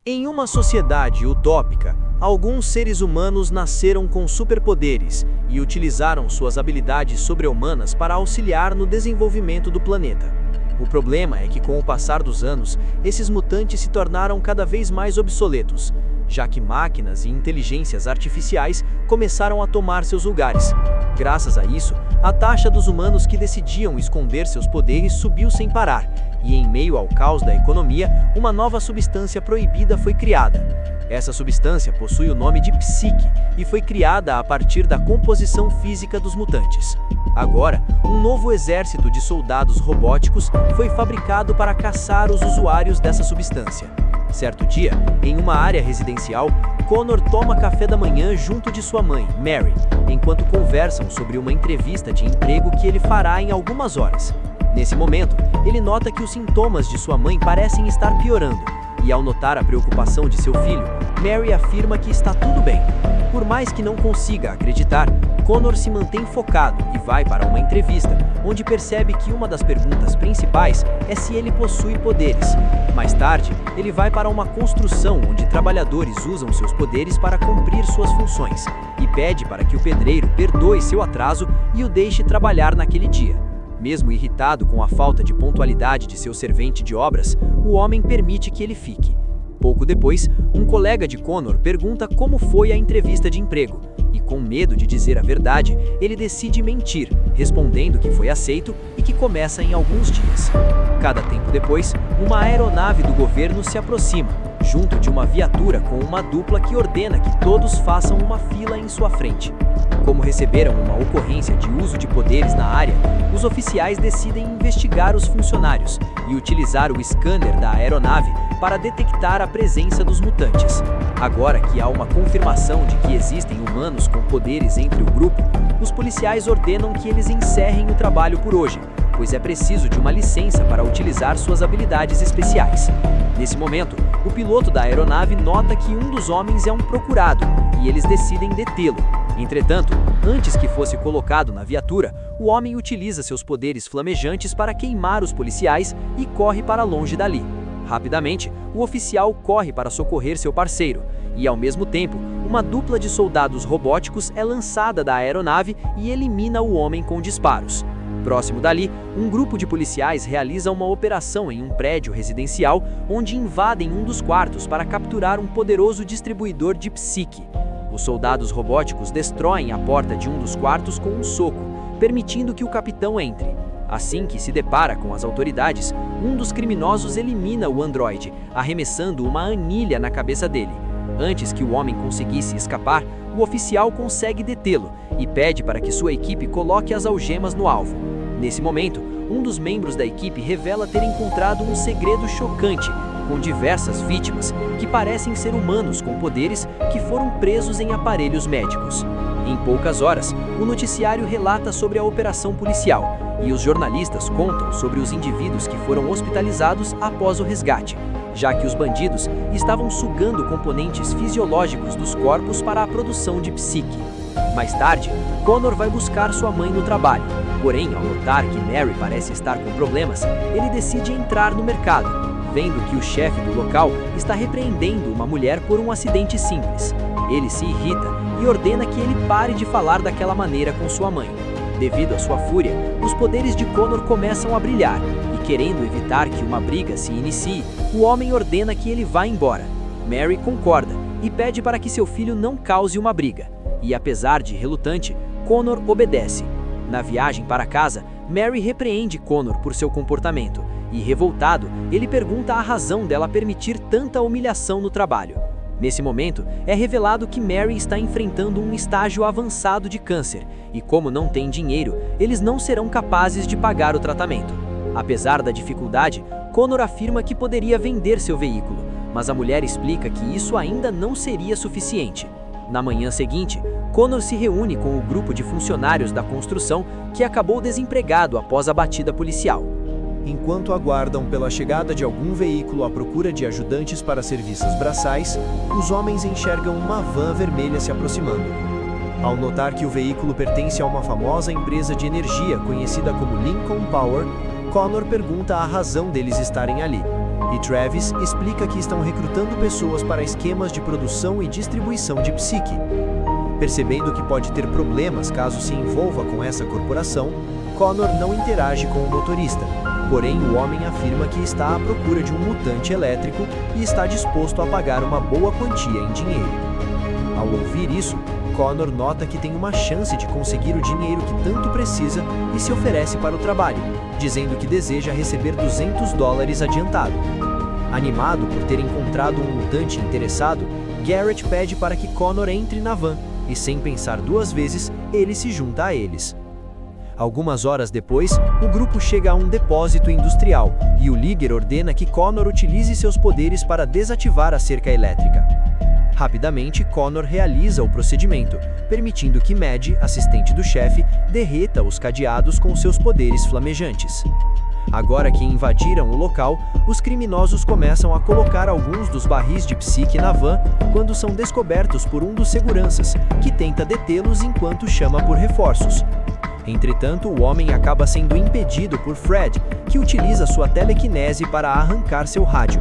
Em uma sociedade utópica, alguns seres humanos nasceram com superpoderes e utilizaram suas habilidades sobre-humanas para auxiliar no desenvolvimento do planeta. O problema é que, com o passar dos anos, esses mutantes se tornaram cada vez mais obsoletos, já que máquinas e inteligências artificiais começaram a tomar seus lugares. Graças a isso, a taxa dos humanos que decidiam esconder seus poderes subiu sem parar, e em meio ao caos da economia, uma nova substância proibida foi criada. Essa substância possui o nome de psique e foi criada a partir da composição física dos mutantes. Agora, um novo exército de soldados robóticos foi fabricado para caçar os usuários dessa substância. Certo dia, em uma área residencial, Connor toma café da manhã junto de sua mãe, Mary, enquanto conversam sobre uma entrevista de emprego que ele fará em algumas horas. Nesse momento, ele nota que os sintomas de sua mãe parecem estar piorando, e ao notar a preocupação de seu filho, Mary afirma que está tudo bem. Por mais que não consiga acreditar, Connor se mantém focado e vai para uma entrevista, onde percebe que uma das perguntas principais é se ele possui poderes. Mais tarde, ele vai para uma construção onde trabalhadores usam seus poderes para cumprir suas funções, e pede para que o pedreiro perdoe seu atraso e o deixe trabalhar naquele dia. Mesmo irritado com a falta de pontualidade de seu servente de obras, o homem permite que ele fique. Pouco depois, um colega de Connor pergunta como foi a entrevista de emprego, e com medo de dizer a verdade, ele decide mentir, respondendo que foi aceito e que começa em alguns dias. Cada tempo depois, uma aeronave do governo se aproxima, junto de uma viatura com uma dupla que ordena que todos façam uma fila em sua frente. Como receberam uma ocorrência de uso de poderes na área, os oficiais decidem investigar os funcionários e utilizar o scanner da aeronave para detectar a presença dos mutantes. Agora que há uma confirmação de que existem humanos com poderes entre o grupo, os policiais ordenam que eles encerrem o trabalho por hoje, pois é preciso de uma licença para utilizar suas habilidades especiais. Nesse momento, o piloto da aeronave nota que um dos homens é um procurado e eles decidem detê-lo. Entretanto, antes que fosse colocado na viatura, o homem utiliza seus poderes flamejantes para queimar os policiais e corre para longe dali. Rapidamente, o oficial corre para socorrer seu parceiro, e ao mesmo tempo, uma dupla de soldados robóticos é lançada da aeronave e elimina o homem com disparos. Próximo dali, um grupo de policiais realiza uma operação em um prédio residencial, onde invadem um dos quartos para capturar um poderoso distribuidor de psique. Os soldados robóticos destroem a porta de um dos quartos com um soco, permitindo que o capitão entre. Assim que se depara com as autoridades, um dos criminosos elimina o androide, arremessando uma anilha na cabeça dele. Antes que o homem conseguisse escapar, o oficial consegue detê-lo e pede para que sua equipe coloque as algemas no alvo. Nesse momento, um dos membros da equipe revela ter encontrado um segredo chocante, com diversas vítimas que parecem ser humanos com poderes que foram presos em aparelhos médicos. Em poucas horas, o noticiário relata sobre a operação policial e os jornalistas contam sobre os indivíduos que foram hospitalizados após o resgate, já que os bandidos estavam sugando componentes fisiológicos dos corpos para a produção de psique. Mais tarde, Connor vai buscar sua mãe no trabalho, porém, ao notar que Mary parece estar com problemas, ele decide entrar no mercado, vendo que o chefe do local está repreendendo uma mulher por um acidente simples. Ele se irrita e ordena que ele pare de falar daquela maneira com sua mãe. Devido à sua fúria, os poderes de Connor começam a brilhar, e querendo evitar que uma briga se inicie, o homem ordena que ele vá embora. Mary concorda e pede para que seu filho não cause uma briga, e apesar de relutante, Connor obedece. Na viagem para casa, Mary repreende Connor por seu comportamento, e revoltado, ele pergunta a razão dela permitir tanta humilhação no trabalho. Nesse momento, é revelado que Mary está enfrentando um estágio avançado de câncer, e como não tem dinheiro, eles não serão capazes de pagar o tratamento. Apesar da dificuldade, Connor afirma que poderia vender seu veículo, mas a mulher explica que isso ainda não seria suficiente. Na manhã seguinte, Connor se reúne com o grupo de funcionários da construção que acabou desempregado após a batida policial. Enquanto aguardam pela chegada de algum veículo à procura de ajudantes para serviços braçais, os homens enxergam uma van vermelha se aproximando. Ao notar que o veículo pertence a uma famosa empresa de energia conhecida como Lincoln Power, Connor pergunta a razão deles estarem ali. e Travis explica que estão recrutando pessoas para esquemas de produção e distribuição de psique. Percebendo que pode ter problemas caso se envolva com essa corporação, Connor não interage com o motorista, porém o homem afirma que está à procura de um mutante elétrico e está disposto a pagar uma boa quantia em dinheiro. Ao ouvir isso, Connor nota que tem uma chance de conseguir o dinheiro que tanto precisa e se oferece para o trabalho, dizendo que deseja receber $200 adiantado. Animado por ter encontrado um mutante interessado, Garrett pede para que Connor entre na van e, sem pensar duas vezes, ele se junta a eles. Algumas horas depois, o grupo chega a um depósito industrial e o líder ordena que Connor utilize seus poderes para desativar a cerca elétrica. Rapidamente, Connor realiza o procedimento, permitindo que Mad, assistente do chefe, derreta os cadeados com seus poderes flamejantes. Agora que invadiram o local, os criminosos começam a colocar alguns dos barris de psique na van quando são descobertos por um dos seguranças, que tenta detê-los enquanto chama por reforços. Entretanto, o homem acaba sendo impedido por Fred, que utiliza sua telecinese para arrancar seu rádio.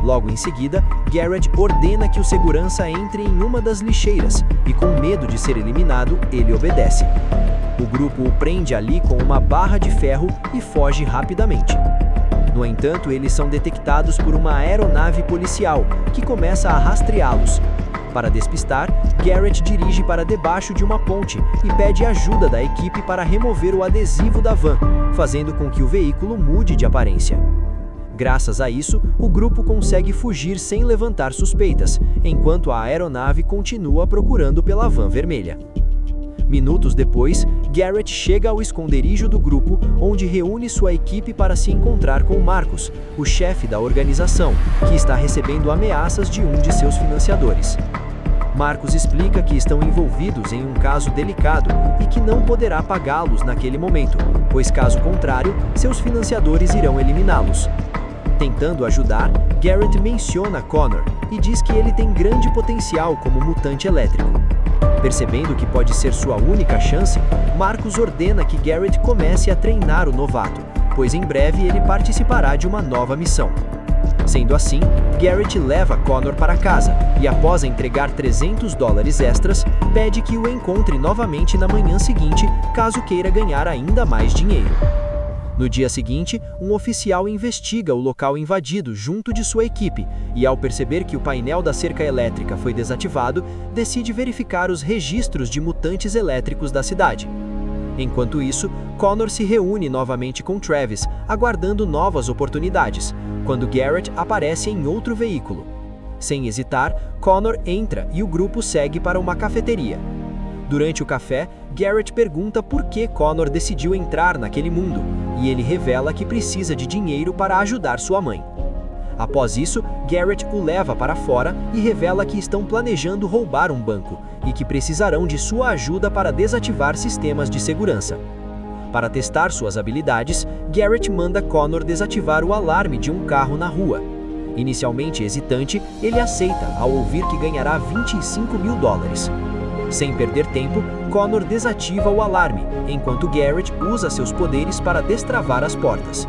Logo em seguida, Garrett ordena que o segurança entre em uma das lixeiras e, com medo de ser eliminado, ele obedece. O grupo o prende ali com uma barra de ferro e foge rapidamente. No entanto, eles são detectados por uma aeronave policial, que começa a rastreá-los. Para despistar, Garrett dirige para debaixo de uma ponte e pede ajuda da equipe para remover o adesivo da van, fazendo com que o veículo mude de aparência. Graças a isso, o grupo consegue fugir sem levantar suspeitas, enquanto a aeronave continua procurando pela van vermelha. Minutos depois, Garrett chega ao esconderijo do grupo, onde reúne sua equipe para se encontrar com Marcus, o chefe da organização, que está recebendo ameaças de um de seus financiadores. Marcus explica que estão envolvidos em um caso delicado e que não poderá pagá-los naquele momento, pois caso contrário, seus financiadores irão eliminá-los. Tentando ajudar, Garrett menciona Connor e diz que ele tem grande potencial como mutante elétrico. Percebendo que pode ser sua única chance, Marcus ordena que Garrett comece a treinar o novato, pois em breve ele participará de uma nova missão. Sendo assim, Garrett leva Connor para casa e, após entregar $300 extras, pede que o encontre novamente na manhã seguinte, caso queira ganhar ainda mais dinheiro. No dia seguinte, um oficial investiga o local invadido junto de sua equipe e, ao perceber que o painel da cerca elétrica foi desativado, decide verificar os registros de mutantes elétricos da cidade. Enquanto isso, Connor se reúne novamente com Travis, aguardando novas oportunidades, quando Garrett aparece em outro veículo. Sem hesitar, Connor entra e o grupo segue para uma cafeteria. Durante o café, Garrett pergunta por que Connor decidiu entrar naquele mundo, e ele revela que precisa de dinheiro para ajudar sua mãe. Após isso, Garrett o leva para fora e revela que estão planejando roubar um banco e que precisarão de sua ajuda para desativar sistemas de segurança. Para testar suas habilidades, Garrett manda Connor desativar o alarme de um carro na rua. Inicialmente hesitante, ele aceita ao ouvir que ganhará $25 mil. Sem perder tempo, Connor desativa o alarme, enquanto Garrett usa seus poderes para destravar as portas.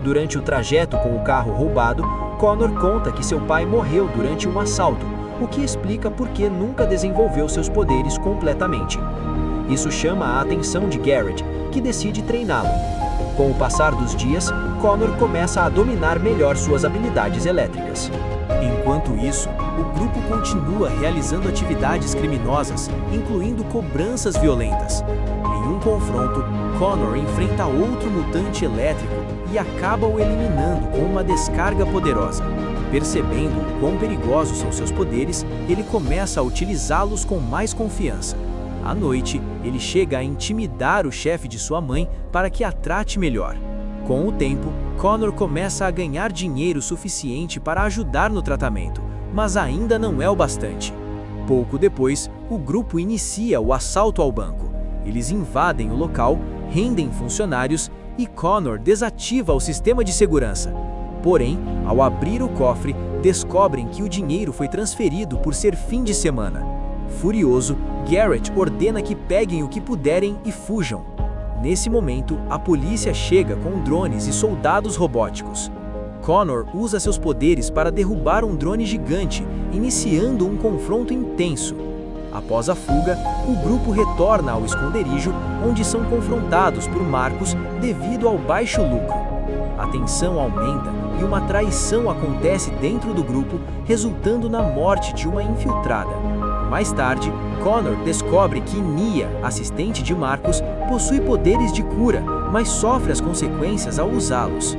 Durante o trajeto com o carro roubado, Connor conta que seu pai morreu durante um assalto, o que explica por que nunca desenvolveu seus poderes completamente. Isso chama a atenção de Garrett, que decide treiná-lo. Com o passar dos dias, Connor começa a dominar melhor suas habilidades elétricas. Enquanto isso, o grupo continua realizando atividades criminosas, incluindo cobranças violentas. Em um confronto, Connor enfrenta outro mutante elétrico e acaba o eliminando com uma descarga poderosa. Percebendo o quão perigosos são seus poderes, ele começa a utilizá-los com mais confiança. À noite, ele chega a intimidar o chefe de sua mãe para que a trate melhor. Com o tempo, Connor começa a ganhar dinheiro suficiente para ajudar no tratamento, mas ainda não é o bastante. Pouco depois, o grupo inicia o assalto ao banco. Eles invadem o local, rendem funcionários e Connor desativa o sistema de segurança. Porém, ao abrir o cofre, descobrem que o dinheiro foi transferido por ser fim de semana. Furioso, Garrett ordena que peguem o que puderem e fujam. Nesse momento, a polícia chega com drones e soldados robóticos. Connor usa seus poderes para derrubar um drone gigante, iniciando um confronto intenso. Após a fuga, o grupo retorna ao esconderijo, onde são confrontados por Marcus devido ao baixo lucro. A tensão aumenta e uma traição acontece dentro do grupo, resultando na morte de uma infiltrada. Mais tarde, Connor descobre que Nia, assistente de Marcus, possui poderes de cura, mas sofre as consequências ao usá-los.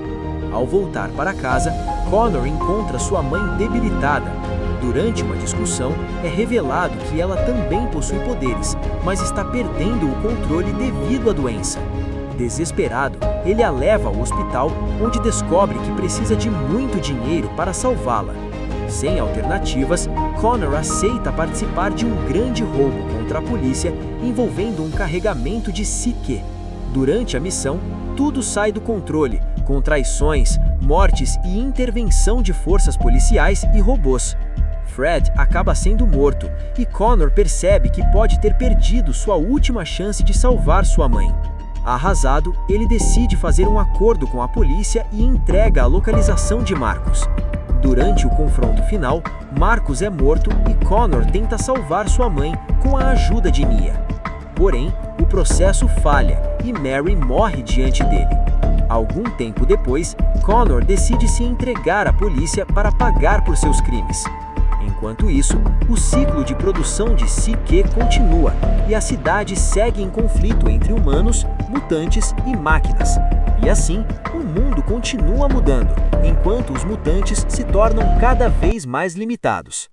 Ao voltar para casa, Connor encontra sua mãe debilitada. Durante uma discussão, é revelado que ela também possui poderes, mas está perdendo o controle devido à doença. Desesperado, ele a leva ao hospital, onde descobre que precisa de muito dinheiro para salvá-la. Sem alternativas, Connor aceita participar de um grande roubo contra a polícia, envolvendo um carregamento de psique. Durante a missão, tudo sai do controle, com traições, mortes e intervenção de forças policiais e robôs. Fred acaba sendo morto, e Connor percebe que pode ter perdido sua última chance de salvar sua mãe. Arrasado, ele decide fazer um acordo com a polícia e entrega a localização de Marcus. Durante o confronto final, Marcus é morto e Connor tenta salvar sua mãe com a ajuda de Nia. Porém, o processo falha e Mary morre diante dele. Algum tempo depois, Connor decide se entregar à polícia para pagar por seus crimes. Enquanto isso, o ciclo de produção de psique continua e a cidade segue em conflito entre humanos, mutantes e máquinas. E assim, o mundo continua mudando, enquanto os mutantes se tornam cada vez mais limitados.